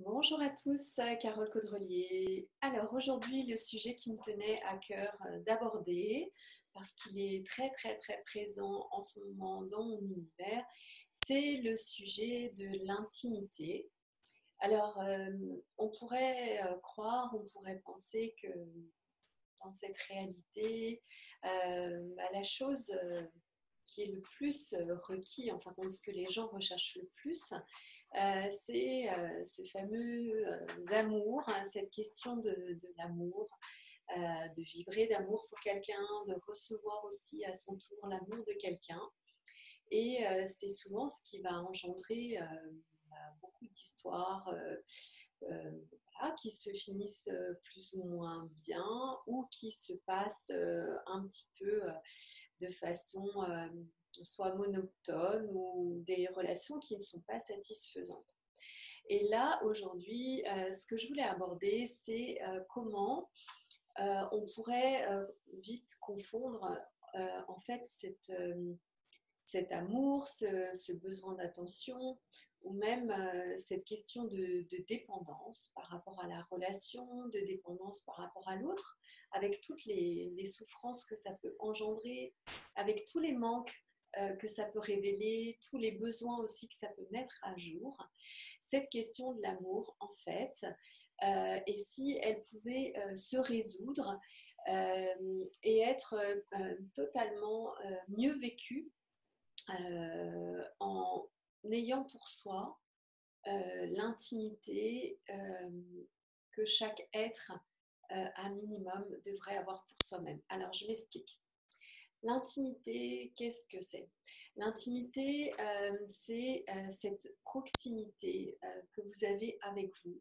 Bonjour à tous, Carole Caudrelier. Alors aujourd'hui, le sujet qui me tenait à cœur d'aborder, parce qu'il est très très très présent en ce moment dans mon univers, c'est le sujet de l'intimité. Alors on pourrait croire, on pourrait penser que dans cette réalité, la chose qui est le plus requis, enfin ce que les gens recherchent le plus, c'est ce fameux amour, hein, cette question de l'amour, de vibrer d'amour pour quelqu'un, de recevoir aussi à son tour l'amour de quelqu'un. Et c'est souvent ce qui va engendrer beaucoup d'histoires voilà, qui se finissent plus ou moins bien ou qui se passent un petit peu de façon soit monotone ou des relations qui ne sont pas satisfaisantes. Et là, aujourd'hui, ce que je voulais aborder, c'est comment on pourrait vite confondre en fait cet amour, ce besoin d'attention, ou même cette question de dépendance par rapport à la relation, de dépendance par rapport à l'autre, avec toutes les souffrances que ça peut engendrer, avec tous les manques que ça peut révéler, tous les besoins aussi que ça peut mettre à jour. Cette question de l'amour, en fait, et si elle pouvait se résoudre et être totalement mieux vécue en ayant pour soi l'intimité que chaque être à minimum devrait avoir pour soi-même. Alors je m'explique. L'intimité, qu'est-ce que c'est? L'intimité, c'est cette proximité que vous avez avec vous,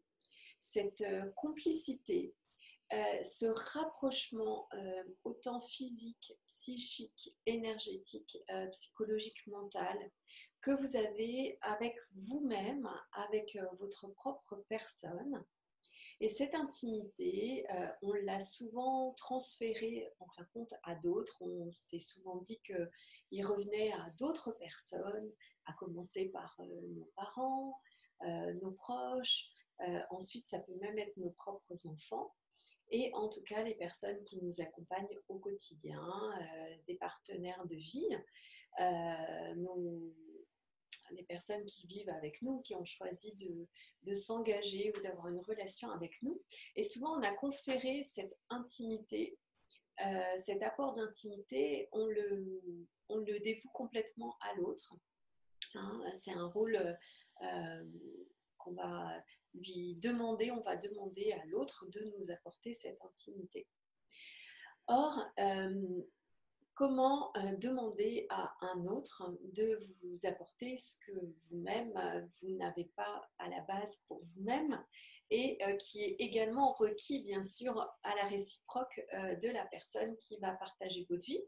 cette complicité, ce rapprochement autant physique, psychique, énergétique, psychologique, mental, que vous avez avec vous-même, avec votre propre personne. Et cette intimité, on l'a souvent transférée en fin de compte à d'autres. On s'est souvent dit qu'il revenait à d'autres personnes, à commencer par nos parents, nos proches. Ensuite, ça peut même être nos propres enfants. Et en tout cas, les personnes qui nous accompagnent au quotidien, des partenaires de vie, nos, les personnes qui vivent avec nous, qui ont choisi de s'engager ou d'avoir une relation avec nous. Et souvent, on a conféré cette intimité, cet apport d'intimité, on le dévoue complètement à l'autre. Hein, c'est un rôle qu'on va lui demander, on va demander à l'autre de nous apporter cette intimité. Or, comment demander à un autre de vous apporter ce que vous-même, vous n'avez pas à la base pour vous-même et qui est également requis, bien sûr, à la réciproque de la personne qui va partager votre vie.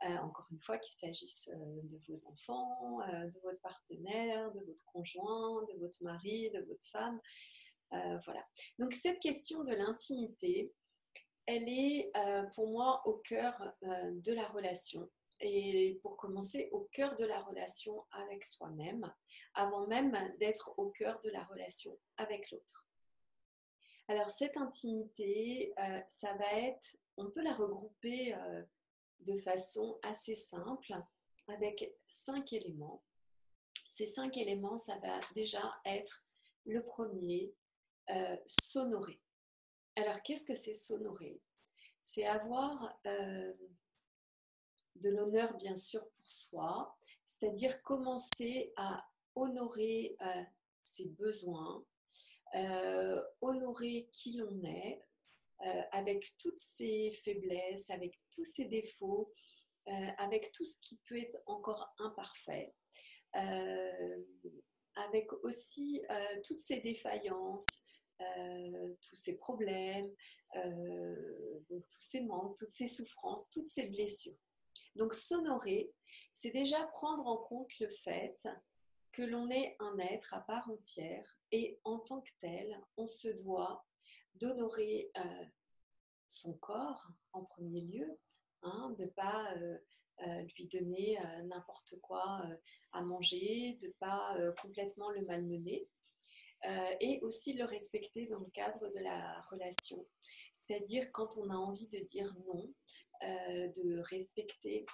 Encore une fois, qu'il s'agisse de vos enfants, de votre partenaire, de votre conjoint, de votre mari, de votre femme. Voilà. Donc cette question de l'intimité, elle est pour moi au cœur de la relation. Et pour commencer, au cœur de la relation avec soi-même, avant même d'être au cœur de la relation avec l'autre. Alors cette intimité, ça va être, on peut la regrouper de façon assez simple avec 5 éléments. Ces 5 éléments, ça va déjà être le premier, s'honorer. Alors qu'est-ce que c'est s'honorer? C'est avoir de l'honneur bien sûr pour soi, c'est-à-dire commencer à honorer ses besoins, honorer qui l'on est, avec toutes ses faiblesses, avec tous ses défauts, avec tout ce qui peut être encore imparfait, euh, avec aussi toutes ses défaillances, tous ses problèmes, donc tous ses manques, toutes ses souffrances, toutes ses blessures. Donc s'honorer, c'est déjà prendre en compte le fait que l'on est un être à part entière et en tant que tel, on se doit d'honorer son corps en premier lieu, hein, de ne pas lui donner n'importe quoi à manger, de ne pas complètement le malmener. et aussi le respecter dans le cadre de la relation. C'est-à-dire quand on a envie de dire non, de respecter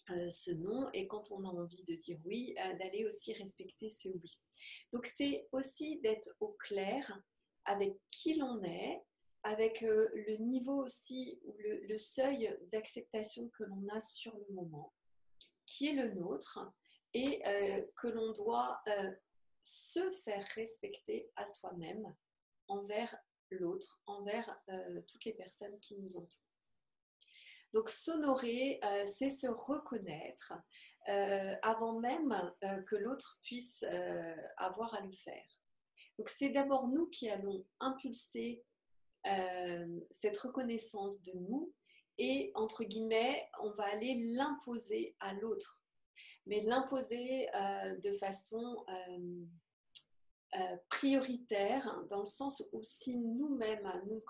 ce non, et quand on a envie de dire oui, d'aller aussi respecter ce oui. Donc c'est aussi d'être au clair avec qui l'on est, avec le niveau aussi, le seuil d'acceptation que l'on a sur le moment, qui est le nôtre, et que l'on doit se faire respecter à soi-même, envers l'autre, envers toutes les personnes qui nous entourent. Donc s'honorer, c'est se reconnaître avant même que l'autre puisse avoir à le faire. Donc c'est d'abord nous qui allons impulser cette reconnaissance de nous, et entre guillemets, on va aller l'imposer à l'autre. Mais l'imposer de façon prioritaire, dans le sens où si nous-mêmes, nous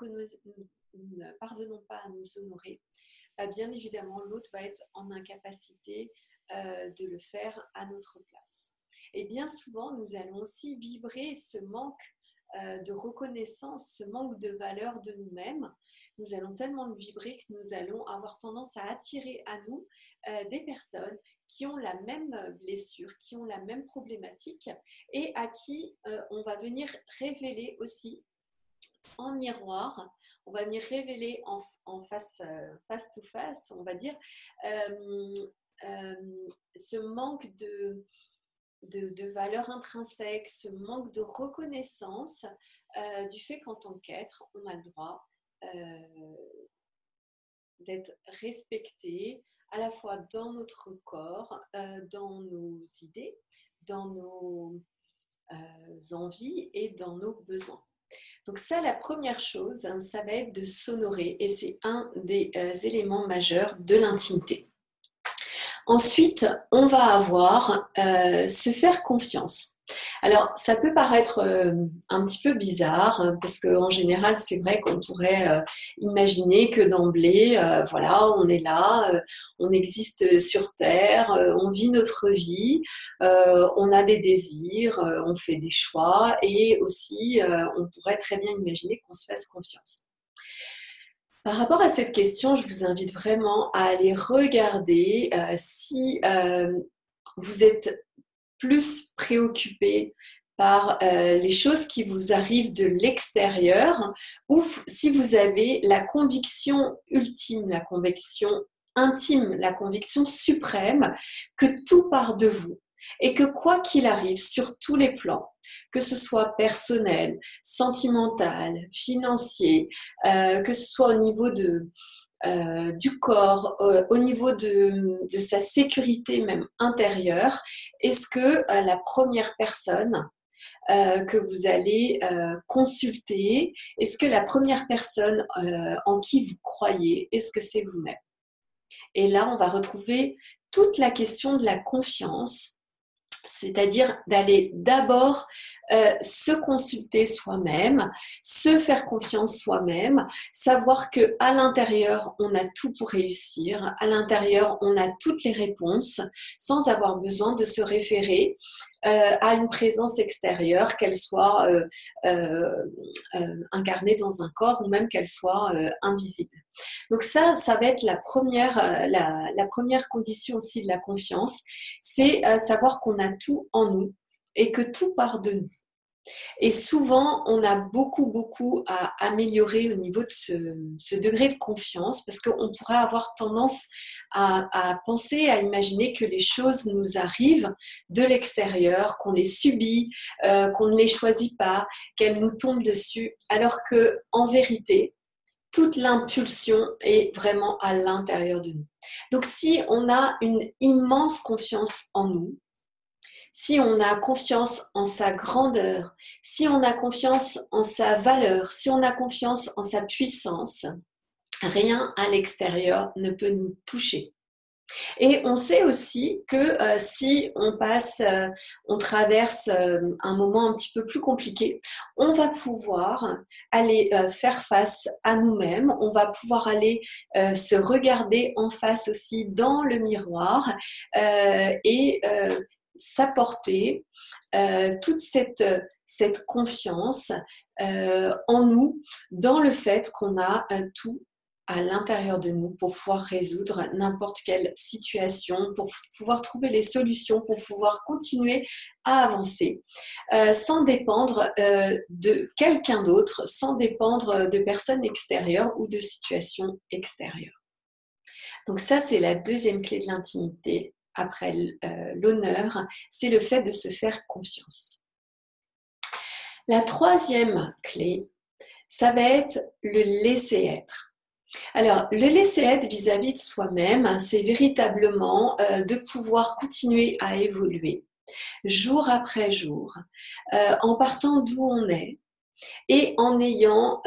ne parvenons pas à nous honorer, bien évidemment, l'autre va être en incapacité de le faire à notre place. Et bien souvent, nous allons aussi vibrer ce manque de reconnaissance, ce manque de valeur de nous-mêmes. Nous allons tellement le vibrer que nous allons avoir tendance à attirer à nous des personnes qui ont la même blessure, qui ont la même problématique, et à qui on va venir révéler aussi en miroir, on va venir révéler en face to face, on va dire, ce manque de valeur intrinsèque, ce manque de reconnaissance du fait qu'en tant qu'être, on a le droit d'être respecté à la fois dans notre corps, dans nos idées, dans nos envies et dans nos besoins. Donc ça, la première chose, ça va être de s'honorer, et c'est un des éléments majeurs de l'intimité. Ensuite, on va avoir se faire confiance. Alors, ça peut paraître un petit peu bizarre, parce qu'en général, c'est vrai qu'on pourrait imaginer que d'emblée, voilà, on est là, on existe sur Terre, on vit notre vie, on a des désirs, on fait des choix, et aussi, on pourrait très bien imaginer qu'on se fasse confiance. Par rapport à cette question, je vous invite vraiment à aller regarder si vous êtes plus préoccupé par les choses qui vous arrivent de l'extérieur, ou si vous avez la conviction ultime, la conviction intime, la conviction suprême que tout part de vous, et que quoi qu'il arrive sur tous les plans, que ce soit personnel, sentimental, financier, que ce soit au niveau du corps, au niveau de sa sécurité même intérieure, est-ce que la première personne que vous allez consulter, est-ce que la première personne en qui vous croyez, est-ce que c'est vous-même? Et là, on va retrouver toute la question de la confiance, c'est-à-dire d'aller d'abord se consulter soi-même, se faire confiance soi-même, savoir qu'à l'intérieur, on a tout pour réussir, à l'intérieur, on a toutes les réponses, sans avoir besoin de se référer à une présence extérieure, qu'elle soit incarnée dans un corps, ou même qu'elle soit invisible. Donc ça va être la première condition aussi de la confiance, c'est savoir qu'on a tout en nous et que tout part de nous. Et souvent, on a beaucoup à améliorer au niveau de ce degré de confiance, parce qu'on pourrait avoir tendance à penser, à imaginer que les choses nous arrivent de l'extérieur, qu'on les subit, qu'on ne les choisit pas, qu'elles nous tombent dessus, alors qu'en vérité, toute l'impulsion est vraiment à l'intérieur de nous. Donc si on a une immense confiance en nous, si on a confiance en sa grandeur, si on a confiance en sa valeur, si on a confiance en sa puissance, rien à l'extérieur ne peut nous toucher. Et on sait aussi que si on traverse un moment un petit peu plus compliqué, on va pouvoir aller faire face à nous-mêmes, on va pouvoir aller se regarder en face aussi dans le miroir et s'apporter toute cette cette confiance en nous, dans le fait qu'on a tout à l'intérieur de nous pour pouvoir résoudre n'importe quelle situation, pour pouvoir trouver les solutions, pour pouvoir continuer à avancer, sans dépendre de quelqu'un d'autre, sans dépendre de personnes extérieures ou de situations extérieures. Donc ça, c'est la deuxième clé de l'intimité, après l'honneur, c'est le fait de se faire confiance. La troisième clé, ça va être le laisser être. Alors, le laisser être vis-à-vis de soi-même, c'est véritablement de pouvoir continuer à évoluer jour après jour, en partant d'où on est et en ayant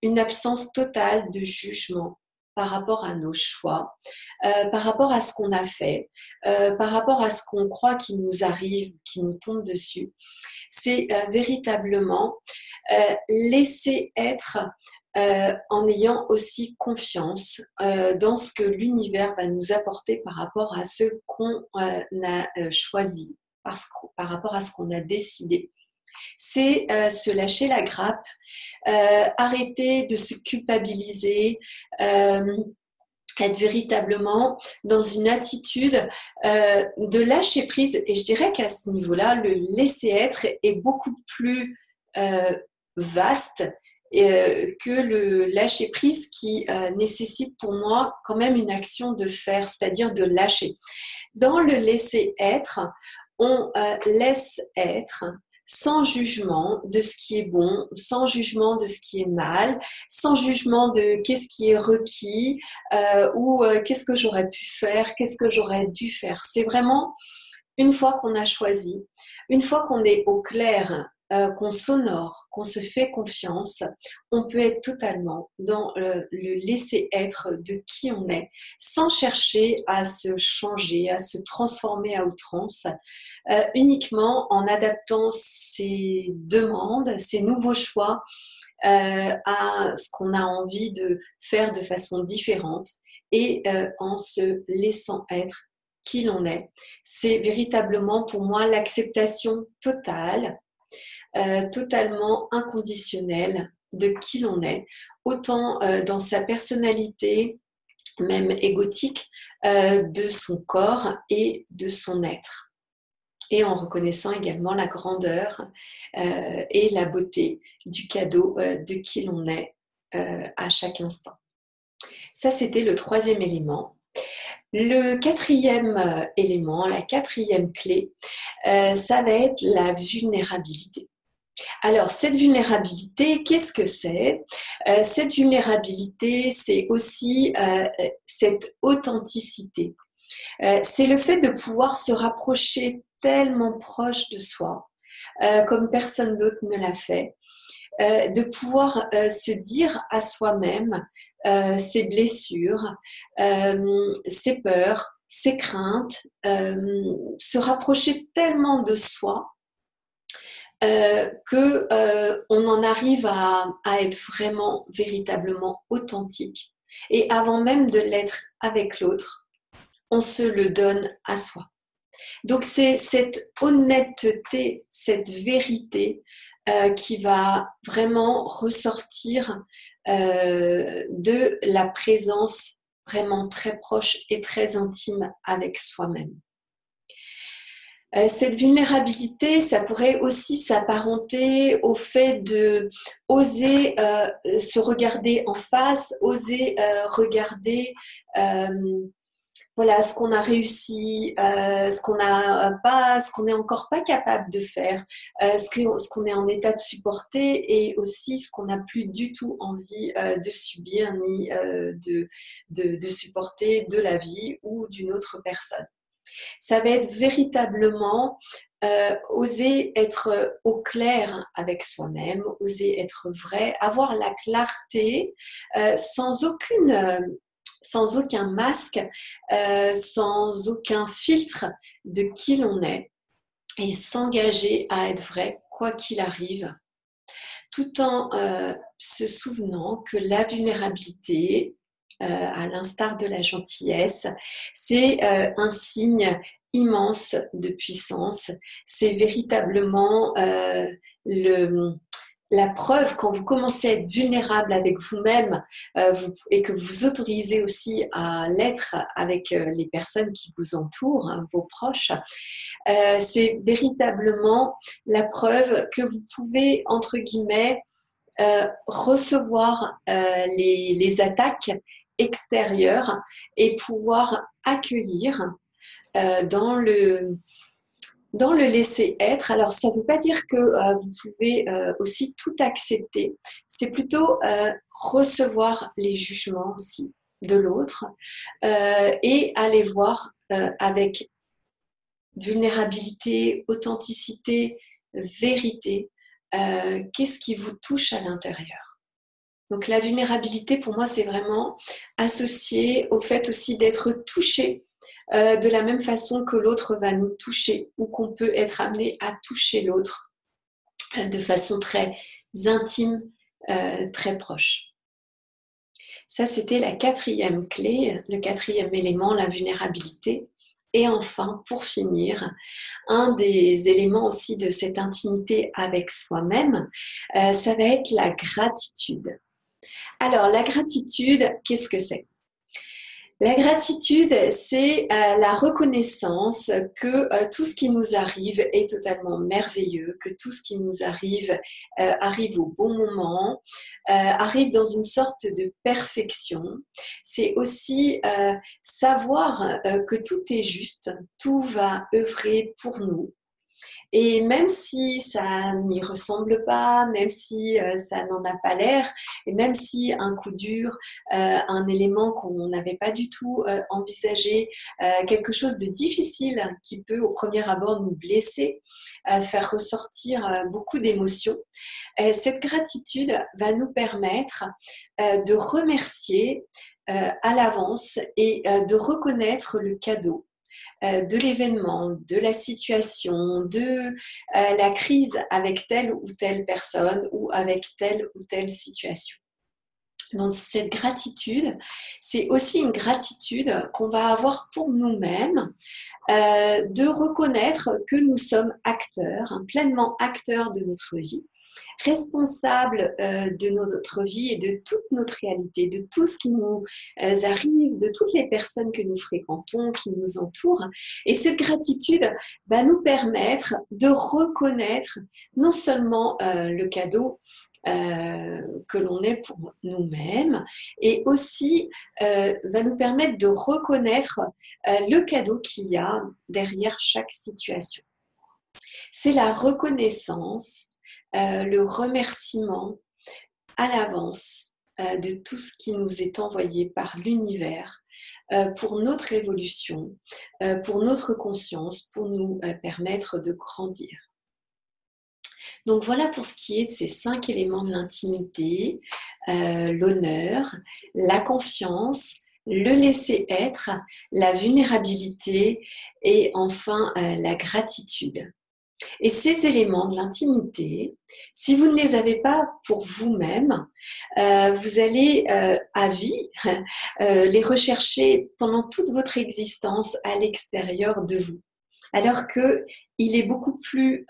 une absence totale de jugement par rapport à nos choix, par rapport à ce qu'on a fait, par rapport à ce qu'on croit qui nous arrive, qui nous tombe dessus. C'est véritablement laisser être en ayant aussi confiance dans ce que l'univers va nous apporter par rapport à ce qu'on a choisi, par rapport à ce qu'on a décidé. C'est se lâcher la grappe, arrêter de se culpabiliser, être véritablement dans une attitude de lâcher prise. Et je dirais qu'à ce niveau-là, le laisser être est beaucoup plus vaste que le lâcher prise qui nécessite pour moi quand même une action de faire, c'est-à-dire de lâcher. Dans le laisser être, on laisse être sans jugement de ce qui est bon, sans jugement de ce qui est mal, sans jugement de qu'est-ce qui est requis ou qu'est-ce que j'aurais pu faire, qu'est-ce que j'aurais dû faire. C'est vraiment une fois qu'on a choisi, une fois qu'on est au clair, qu'on s'honore, qu'on se fait confiance, on peut être totalement dans le laisser être de qui on est, sans chercher à se changer, à se transformer à outrance, uniquement en adaptant ses demandes, ses nouveaux choix à ce qu'on a envie de faire de façon différente et en se laissant être qui l'on est. C'est véritablement pour moi l'acceptation totale, totalement inconditionnelle de qui l'on est, autant dans sa personnalité, même égotique, de son corps et de son être. Et en reconnaissant également la grandeur et la beauté du cadeau de qui l'on est à chaque instant. Ça, c'était le troisième élément. Le quatrième élément, la quatrième clé, ça va être la vulnérabilité. Alors, cette vulnérabilité, qu'est-ce que c'est ? Cette vulnérabilité, c'est aussi cette authenticité. C'est le fait de pouvoir se rapprocher tellement proche de soi, comme personne d'autre ne l'a fait, de pouvoir se dire à soi-même ses blessures, ses peurs, ses craintes, se rapprocher tellement de soi qu'on en arrive à être vraiment, véritablement authentique. Et avant même de l'être avec l'autre, on se le donne à soi. Donc c'est cette honnêteté, cette vérité qui va vraiment ressortir de la présence vraiment très proche et très intime avec soi-même. Cette vulnérabilité, ça pourrait aussi s'apparenter au fait de oser se regarder en face, oser regarder voilà, ce qu'on a réussi, ce qu'on n'a pas, ce qu'on n'est encore pas capable de faire, ce qu'on est en état de supporter et aussi ce qu'on n'a plus du tout envie de subir ni de supporter de la vie ou d'une autre personne. Ça va être véritablement oser être au clair avec soi-même, oser être vrai, avoir la clarté sans aucun masque, sans aucun filtre de qui l'on est et s'engager à être vrai quoi qu'il arrive, tout en se souvenant que la vulnérabilité, à l'instar de la gentillesse, c'est un signe immense de puissance. C'est véritablement la preuve, quand vous commencez à être vulnérable avec vous-même et que vous vous autorisez aussi à l'être avec les personnes qui vous entourent, hein, vos proches, c'est véritablement la preuve que vous pouvez, entre guillemets, recevoir les attaques extérieures et pouvoir accueillir dans le laisser-être. Alors, ça ne veut pas dire que vous pouvez aussi tout accepter. C'est plutôt recevoir les jugements aussi de l'autre et aller voir avec vulnérabilité, authenticité, vérité, qu'est-ce qui vous touche à l'intérieur. Donc la vulnérabilité, pour moi, c'est vraiment associé au fait aussi d'être touché de la même façon que l'autre va nous toucher ou qu'on peut être amené à toucher l'autre de façon très intime, très proche. Ça, c'était la 4e clé, le 4e élément, la vulnérabilité. Et enfin, pour finir, un des éléments aussi de cette intimité avec soi-même, ça va être la gratitude. Alors, la gratitude, qu'est-ce que c'est ? La gratitude, c'est la reconnaissance que tout ce qui nous arrive est totalement merveilleux, que tout ce qui nous arrive arrive au bon moment, arrive dans une sorte de perfection. C'est aussi savoir que tout est juste, tout va œuvrer pour nous. Et même si ça n'y ressemble pas, même si ça n'en a pas l'air, et même si un coup dur, un élément qu'on n'avait pas du tout envisagé, quelque chose de difficile qui peut au premier abord nous blesser, faire ressortir beaucoup d'émotions, cette gratitude va nous permettre de remercier à l'avance et de reconnaître le cadeau de l'événement, de la situation, de la crise avec telle ou telle personne ou avec telle ou telle situation. Donc cette gratitude, c'est aussi une gratitude qu'on va avoir pour nous-mêmes, de reconnaître que nous sommes acteurs, pleinement acteurs de notre vie, responsables de notre vie et de toute notre réalité, de tout ce qui nous arrive, de toutes les personnes que nous fréquentons, qui nous entourent. Et cette gratitude va nous permettre de reconnaître non seulement le cadeau que l'on est pour nous-mêmes, et aussi va nous permettre de reconnaître le cadeau qu'il y a derrière chaque situation. C'est la reconnaissance, le remerciement à l'avance de tout ce qui nous est envoyé par l'univers pour notre évolution, pour notre conscience, pour nous permettre de grandir. Donc voilà pour ce qui est de ces 5 éléments de l'intimité, l'honneur, la confiance, le laisser-être, la vulnérabilité et enfin la gratitude. Et ces éléments de l'intimité, si vous ne les avez pas pour vous-même, vous allez à vie les rechercher pendant toute votre existence à l'extérieur de vous. Alors qu'il est beaucoup plus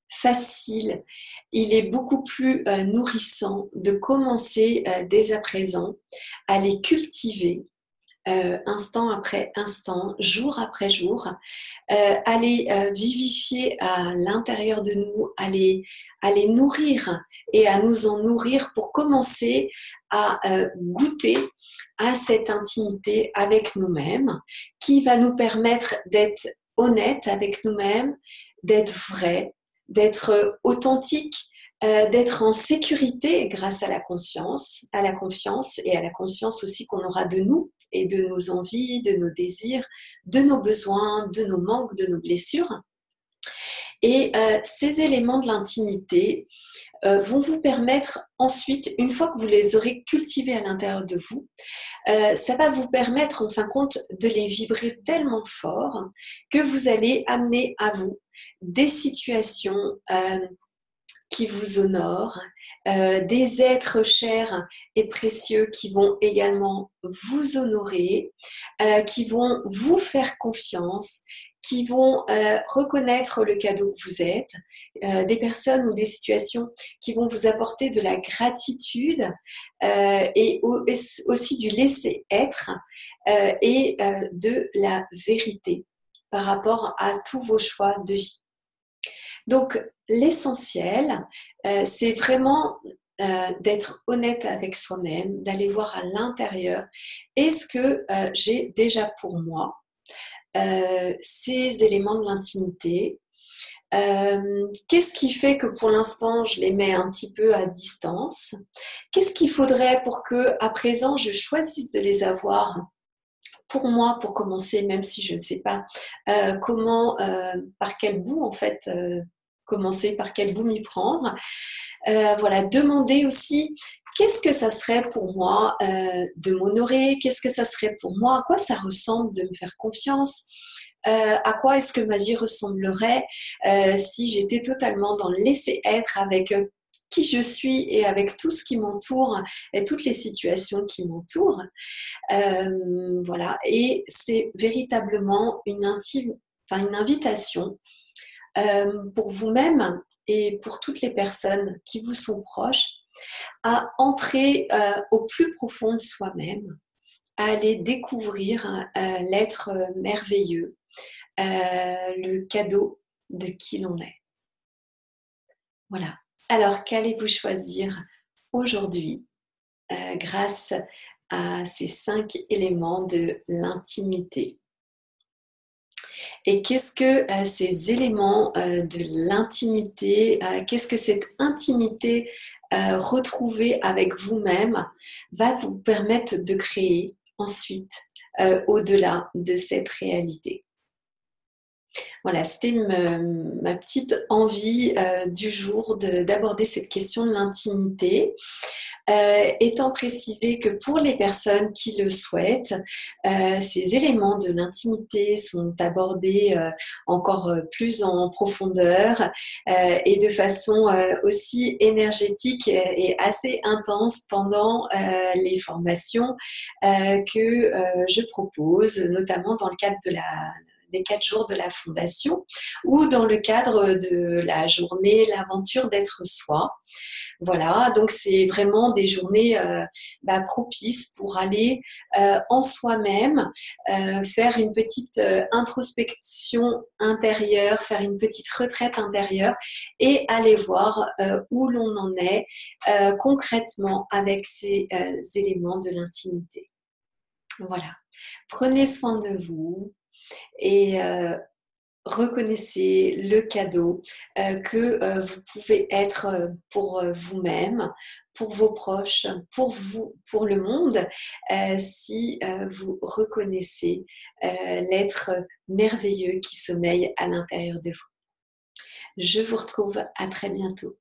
facile, il est beaucoup plus nourrissant de commencer dès à présent à les cultiver instant après instant, jour après jour, à les vivifier à l'intérieur de nous, à les nourrir et à nous en nourrir pour commencer à goûter à cette intimité avec nous-mêmes qui va nous permettre d'être honnêtes avec nous-mêmes, d'être vrais, d'être authentiques, d'être en sécurité grâce à la confiance et à la conscience aussi qu'on aura de nous et de nos envies, de nos désirs, de nos besoins, de nos manques, de nos blessures. Et ces éléments de l'intimité vont vous permettre ensuite, une fois que vous les aurez cultivés à l'intérieur de vous, ça va vous permettre en fin de compte de les vibrer tellement fort que vous allez amener à vous des situations qui vous honorent, des êtres chers et précieux qui vont également vous honorer, qui vont vous faire confiance, qui vont reconnaître le cadeau que vous êtes, des personnes ou des situations qui vont vous apporter de la gratitude et aussi du laisser-être et de la vérité par rapport à tous vos choix de vie. Donc, l'essentiel, c'est vraiment d'être honnête avec soi-même, d'aller voir à l'intérieur, est-ce que j'ai déjà pour moi ces éléments de l'intimité? Qu'est-ce qui fait que pour l'instant je les mets un petit peu à distance? Qu'est-ce qu'il faudrait pour que à présent je choisisse de les avoir pour moi, pour commencer, même si je ne sais pas comment, par quel bout en fait commencer, par quel bout m'y prendre. Voilà, demander aussi qu'est-ce que ça serait pour moi de m'honorer, qu'est-ce que ça serait pour moi, à quoi ça ressemble de me faire confiance, à quoi est-ce que ma vie ressemblerait si j'étais totalement dans le laisser-être avec qui je suis et avec tout ce qui m'entoure et toutes les situations qui m'entourent. Voilà, et c'est véritablement une invitation pour vous-même et pour toutes les personnes qui vous sont proches à entrer au plus profond de soi-même, à aller découvrir l'être merveilleux, le cadeau de qui l'on est. Voilà. Alors, qu'allez-vous choisir aujourd'hui grâce à ces 5 éléments de l'intimité? Et qu'est-ce que ces éléments de l'intimité, qu'est-ce que cette intimité retrouvée avec vous-même va vous permettre de créer ensuite au-delà de cette réalité? Voilà, c'était ma petite envie du jour d'aborder cette question de l'intimité. Étant précisé que pour les personnes qui le souhaitent, ces éléments de l'intimité sont abordés encore plus en profondeur et de façon aussi énergétique et assez intense pendant les formations que je propose, notamment dans le cadre des 4 jours de la Fondation ou dans le cadre de la journée L'aventure d'être soi. Voilà, donc c'est vraiment des journées propices pour aller en soi-même, faire une petite introspection intérieure, faire une petite retraite intérieure et aller voir où l'on en est concrètement avec ces éléments de l'intimité. Voilà, prenez soin de vous et reconnaissez le cadeau que vous pouvez être pour vous-même, pour vos proches, pour vous, pour le monde, si vous reconnaissez l'être merveilleux qui sommeille à l'intérieur de vous. Je vous retrouve à très bientôt.